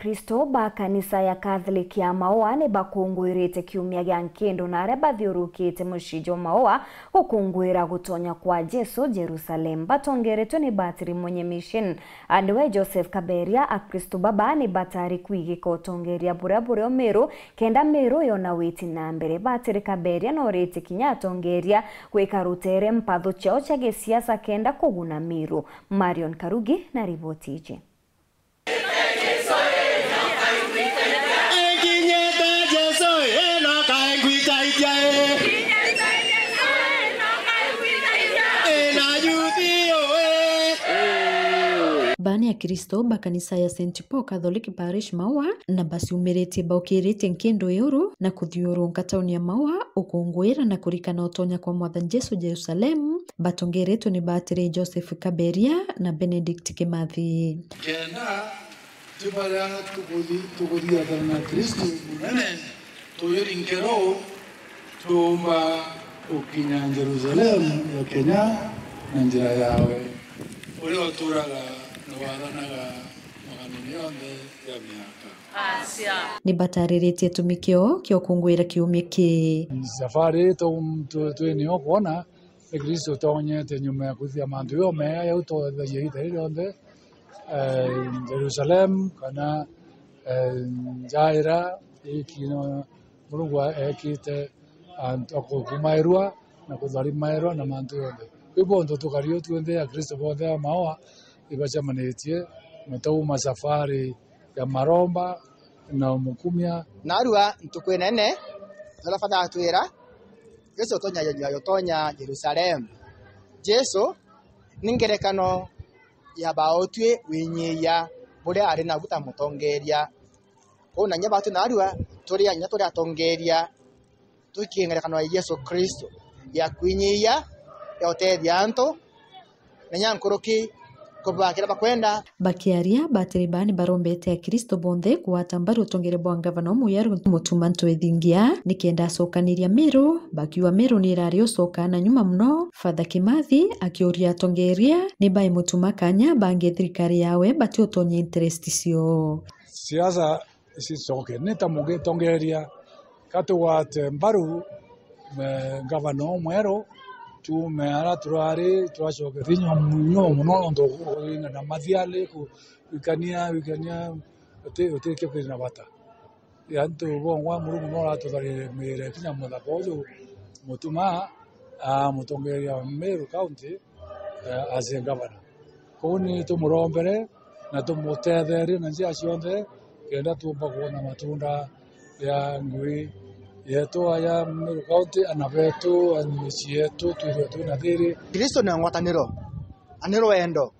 Kristo ba kanisa ya Catholic ya Maua ni bakungwirite kiumia gya nkendo na aria bathiurukite mushijo Maua gukungwira gutonya kwa Jesu Jerusalem. Batongeretwe ni Batiri mwenye mission andiwe Joseph Kaberia a Kristo baba ni batari kwigika utongeria burabure omeru kenda meru yona witi na mbere. Batiri Kaberia no rete kinya atongeria gwika rutere mpatho chao cha gisiasa kenda kuguna miru. Marion Karugi na ripoti ije. Bani ya Kristo ba kanisa ya St. Paul Catholic Parish Maua na basi umerete baukirete nkendo euro na kuthiurunka tauni ya Maua ukungwira na kurikana utonya kwa Mwathani Jesu Jerusalem. Batongeretwe ni Batiri Joseph Kaberia na Benedict Kimathi. Kena tibara tukudia na Kristo munene tuyirinkero tumba ukinya Jerusalem ya Kenya na njira yawe uri oturaga nawaranaga maganini yonde ya miaka Asia ni batariritie tumikio kyo kungwira kiumia ki safari tuenio kuona Kristo tonye tenyume kuthia mandu yo mea ya uto the yite yonde Jerusalem kana Jaira ikino Mulungu ekite antoko kumairwa na kutharimairwa na mandu yonde ibondo tukario tuende ya Kristo bothe Maua ibachamanetie metauma safari ya maromba na mukumia narua ntukwenene tolafata twira Yesu tonya Jerusalem Jesu ningerekano ya baotwe winyiya bure ari na guta mutongeria ona nya batu narua turi anya turi atongeria tukingerekano ya Yesu Kristo ya kwinyiya ya otethia anto nenya nkoroki kubakira bakwenda bakiaria Batiri bani barombete ya Kristo bonthe kuwatambaru utongere bwa gavana umuyaru mutumanto ethingia nikenda acokaniria miru bakiwa miru ni rario sokana nyuma muno. Father Kimathi akioria atongeria ni bai mutumakanya bange thirikari yawe bati utonye interest cio siasa isisoke neta muge tongeria katuwate mbaru gavana umuyaru tumeara turari twacoke thinyo muno ndo na mathiale ku wikania uteke kwina bata yantu bongwa Mulungu no ratutharire mire kinya muthakoju mutuma mutongeria Meru County as a governor kuni tumurombere na tumutethere na njia cionthe kenda tumba kuona matunda ya ngui yetu aya Meru County anavetu anisi yetu tuiretu na thiri Kristo na ngwataniro aniro endo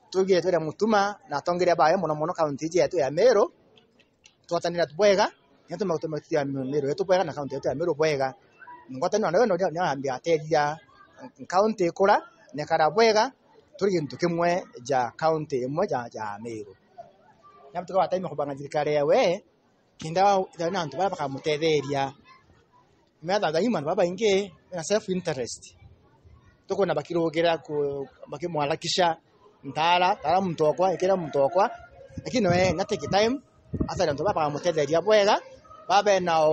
tugie twira mutuma na tongeria bae muno county yetu ya Meru twatanira tubwega yetu makutumatia Meru yetu bwega na county yetu ya Meru bwega ngwataniro na wendo ni ambia ateria county kura ne kara bwega turi gintu kimwe ja county imwe ja Meru nyamtuka wataime kubanga thirikari yawe kinda ina antu baba bakamutetheria metha daima baba inge na self interest tuko na bakirogira ku bakimwarakisha ntara tara mtokwa ikira mtokwa lakini we natake time hata antu baba bakamutetheria bwega baba na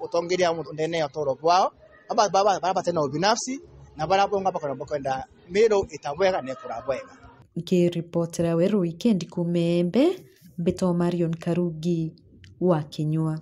utongeria ndene otoro kwao baba tena ubinafsi na baba bonga bakona kwenda Meru itabwega ne kurabwega ikiripotera weru weekend kumembe Beto Marion Karugi wa Kinyua.